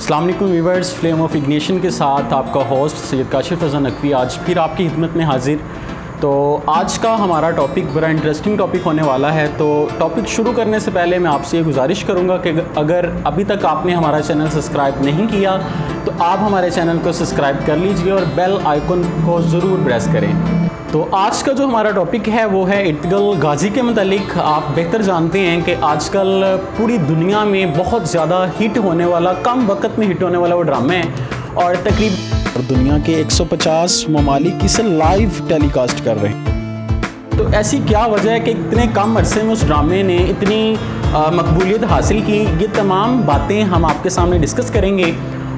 السلام علیکم viewers, flame of ignition کے ساتھ آپ کا ہوسٹ سید کاشف رضا نقوی آج پھر آپ کی خدمت میں حاضر۔ تو آج کا ہمارا ٹاپک بڑا انٹرسٹنگ ٹاپک ہونے والا ہے۔ تو ٹاپک شروع کرنے سے پہلے میں آپ سے یہ گزارش کروں گا کہ اگر ابھی تک آپ نے ہمارا چینل سبسکرائب نہیں کیا تو آپ ہمارے چینل کو سبسکرائب کر لیجئے اور بیل آئیکن کو ضرور پریس کریں۔ تو آج کا جو ہمارا ٹاپک ہے وہ ہے ارطغرل غازی کے متعلق۔ آپ بہتر جانتے ہیں کہ آج کل پوری دنیا میں بہت زیادہ ہٹ ہونے والا، کم وقت میں ہٹ ہونے والا وہ ڈرامہ ہے، اور تقریباً دنیا کے 150 ممالک اسے لائیو ٹیلی کاسٹ کر رہے ہیں۔ تو ایسی کیا وجہ ہے کہ اتنے کم عرصے میں اس ڈرامے نے اتنی مقبولیت حاصل کی؟ یہ تمام باتیں ہم آپ کے سامنے ڈسکس کریں گے،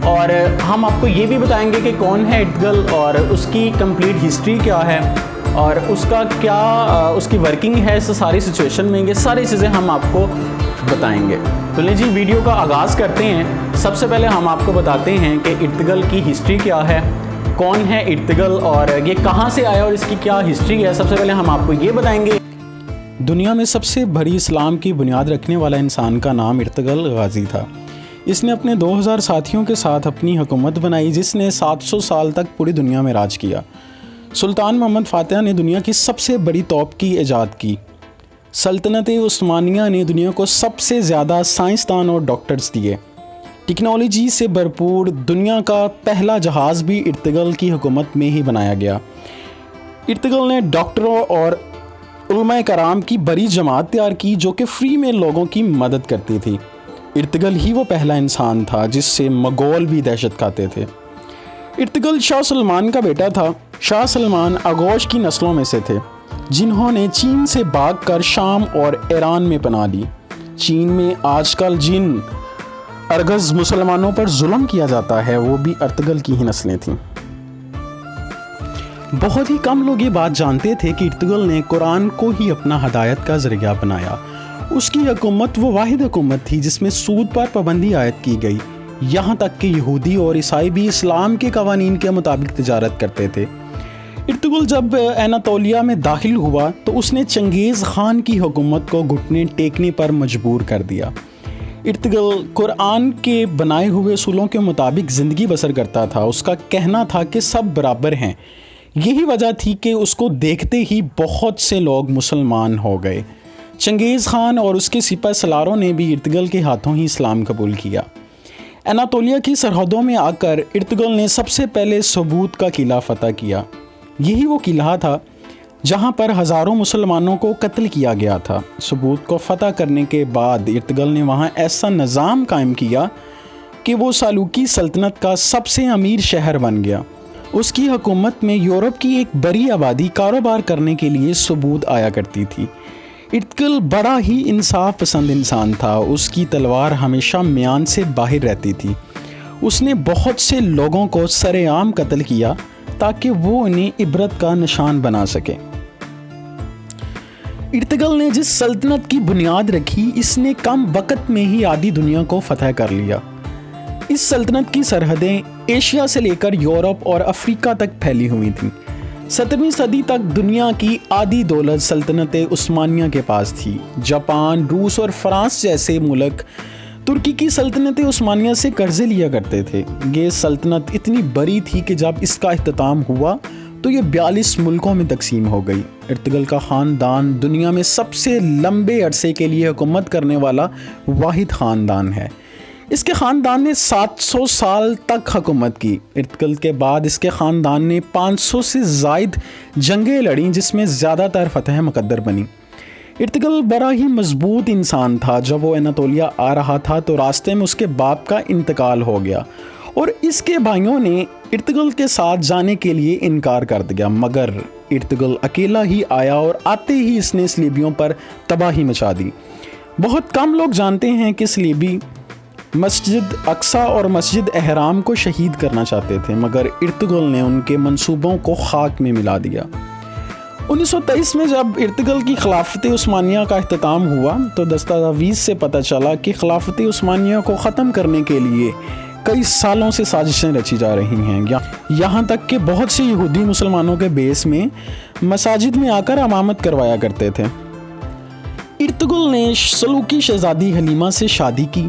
اور ہم آپ کو یہ بھی بتائیں گے کہ کون ہے ارطغرل اور اس کی کمپلیٹ ہسٹری کیا ہے، اور اس کا کیا اس کی ورکنگ ہے اس ساری سچویشن میں۔ یہ ساری چیزیں ہم آپ کو بتائیں گے۔ تو لیں جی، ویڈیو کا آغاز کرتے ہیں۔ سب سے پہلے ہم آپ کو بتاتے ہیں کہ ارطغرل کی ہسٹری کیا ہے، کون ہے ارطغرل اور یہ کہاں سے آیا اور اس کی کیا ہسٹری ہے۔ سب سے پہلے ہم آپ کو یہ بتائیں گے، دنیا میں سب سے بڑی اسلام کی بنیاد رکھنے والا انسان کا نام ارطغرل غازی تھا۔ اس نے اپنے 2000 ساتھیوں کے ساتھ اپنی حکومت بنائی، جس نے 700 سال تک پوری دنیا میں راج کیا۔ سلطان محمد فاتح نے دنیا کی سب سے بڑی توپ کی ایجاد کی۔ سلطنت عثمانیہ نے دنیا کو سب سے زیادہ سائنسدان اور ڈاکٹرز دیے۔ ٹیکنالوجی سے بھرپور دنیا کا پہلا جہاز بھی ارطغرل کی حکومت میں ہی بنایا گیا۔ ارطغرل نے ڈاکٹروں اور علماء کرام کی بڑی جماعت تیار کی جو کہ فری میں لوگوں کی مدد کرتی تھی۔ ارطغرل ہی وہ پہلا انسان تھا جس سے مغول بھی دہشت کھاتے تھے۔ ارطغرل شاہ سلمان کا بیٹا تھا۔ شاہ سلمان آغوش کی نسلوں میں سے تھے جنہوں نے چین سے بھاگ کر شام اور ایران میں پناہ لی۔ چین میں آج کل جن ارگز مسلمانوں پر ظلم کیا جاتا ہے وہ بھی ارطغرل کی ہی نسلیں تھیں۔ بہت ہی کم لوگ یہ بات جانتے تھے کہ ارطغرل نے قرآن کو ہی اپنا ہدایت کا ذریعہ بنایا۔ اس کی حکومت وہ واحد حکومت تھی جس میں سود پر پابندی عائد کی گئی، یہاں تک کہ یہودی اور عیسائی بھی اسلام کے قوانین کے مطابق تجارت کرتے تھے۔ ارطغرل جب اناطولیہ میں داخل ہوا تو اس نے چنگیز خان کی حکومت کو گھٹنے ٹیکنے پر مجبور کر دیا۔ ارطغرل قرآن کے بنائے ہوئے اصولوں کے مطابق زندگی بسر کرتا تھا۔ اس کا کہنا تھا کہ سب برابر ہیں۔ یہی وجہ تھی کہ اس کو دیکھتے ہی بہت سے لوگ مسلمان ہو گئے۔ چنگیز خان اور اس کے سپہ سالاروں نے بھی ارطغرل کے ہاتھوں ہی اسلام قبول کیا۔ اناطولیہ کی سرحدوں میں آ کر ارطغرل نے سب سے پہلے سبوت کا قلعہ فتح کیا۔ یہی وہ قلعہ تھا جہاں پر ہزاروں مسلمانوں کو قتل کیا گیا تھا۔ سبوت کو فتح کرنے کے بعد ارطغرل نے وہاں ایسا نظام قائم کیا کہ وہ سالوکی سلطنت کا سب سے امیر شہر بن گیا۔ اس کی حکومت میں یورپ کی ایک بڑی آبادی کاروبار کرنے کے لیے سبوت آیا کرتی تھی۔ ارطغرل بڑا ہی انصاف پسند انسان تھا۔ اس کی تلوار ہمیشہ میان سے باہر رہتی تھی۔ اس نے بہت سے لوگوں کو سر عام قتل کیا تاکہ وہ انہیں عبرت کا نشان بنا سکے۔ ارطغرل نے جس سلطنت کی بنیاد رکھی، اس نے کم وقت میں ہی آدھی دنیا کو فتح کر لیا۔ اس سلطنت کی سرحدیں ایشیا سے لے کر یورپ اور افریقہ تک پھیلی ہوئی تھیں۔ 17ویں صدی تک دنیا کی آدھی دولت سلطنت عثمانیہ کے پاس تھی۔ جاپان، روس اور فرانس جیسے ملک ترکی کی سلطنت عثمانیہ سے قرضے لیا کرتے تھے۔ یہ سلطنت اتنی بڑی تھی کہ جب اس کا اختتام ہوا تو یہ 42 ملکوں میں تقسیم ہو گئی۔ ارطغرل کا خاندان دنیا میں سب سے لمبے عرصے کے لیے حکومت کرنے والا واحد خاندان ہے۔ اس کے خاندان نے 700 سال تک حکومت کی۔ ارطغرل کے بعد اس کے خاندان نے 500 سے زائد جنگیں لڑیں جس میں زیادہ تر فتح مقدر بنی۔ ارطغرل بڑا ہی مضبوط انسان تھا۔ جب وہ اناطولیہ آ رہا تھا تو راستے میں اس کے باپ کا انتقال ہو گیا اور اس کے بھائیوں نے ارطغرل کے ساتھ جانے کے لیے انکار کر دیا، مگر ارطغرل اکیلا ہی آیا اور آتے ہی اس نے صلیبیوں پر تباہی مچا دی۔ بہت کم لوگ جانتے ہیں کہ صلیبی مسجد اقصی اور مسجد احرام کو شہید کرنا چاہتے تھے، مگر ارطغرل نے ان کے منصوبوں کو خاک میں ملا دیا۔ 1923 میں جب ارطغرل کی خلافت عثمانیہ کا اختتام ہوا تو دستاویز سے پتہ چلا کہ خلافت عثمانیہ کو ختم کرنے کے لیے کئی سالوں سے سازشیں رچی جا رہی ہیں، یہاں تک کہ بہت سے یہودی مسلمانوں کے بیس میں مساجد میں آ کر امامت کروایا کرتے تھے۔ ارطغرل نے سلوکی شہزادی حلیمہ سے شادی کی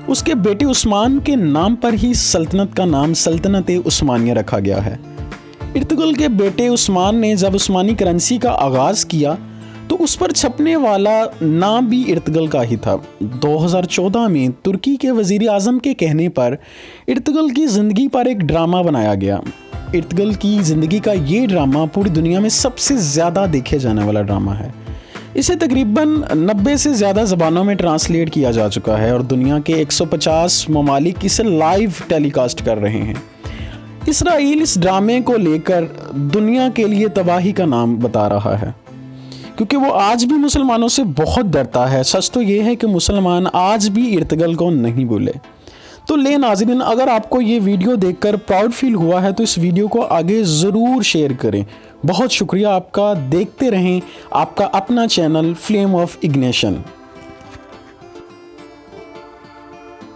اس کے بیٹے عثمان کے نام پر ہی سلطنت کا نام سلطنت عثمانیہ رکھا گیا ہے۔ ارطغرل کے بیٹے عثمان نے جب عثمانی کرنسی کا آغاز کیا تو اس پر چھپنے والا نام بھی ارطغرل کا ہی تھا۔ 2014 میں ترکی کے وزیر اعظم کے کہنے پر ارطغرل کی زندگی پر ایک ڈرامہ بنایا گیا۔ ارطغرل کی زندگی کا یہ ڈرامہ پوری دنیا میں سب سے زیادہ دیکھے جانے والا ڈرامہ ہے۔ اسے تقریباً 90 سے زیادہ زبانوں میں ٹرانسلیٹ کیا جا چکا ہے اور دنیا کے 150 ممالک اسے لائیو ٹیلی کاسٹ کر رہے ہیں۔ اسرائیل اس ڈرامے کو لے کر دنیا کے لیے تباہی کا نام بتا رہا ہے، کیونکہ وہ آج بھی مسلمانوں سے بہت ڈرتا ہے۔ سچ تو یہ ہے کہ مسلمان آج بھی ارطغرل کو نہیں بھولے۔ تو لے ناظرین، اگر آپ کو یہ ویڈیو دیکھ کر پراؤڈ فیل ہوا ہے تو اس ویڈیو کو آگے ضرور شیئر کریں۔ بہت شکریہ آپ کا، دیکھتے رہیں آپ کا اپنا چینل فلیم آف اگنیشن۔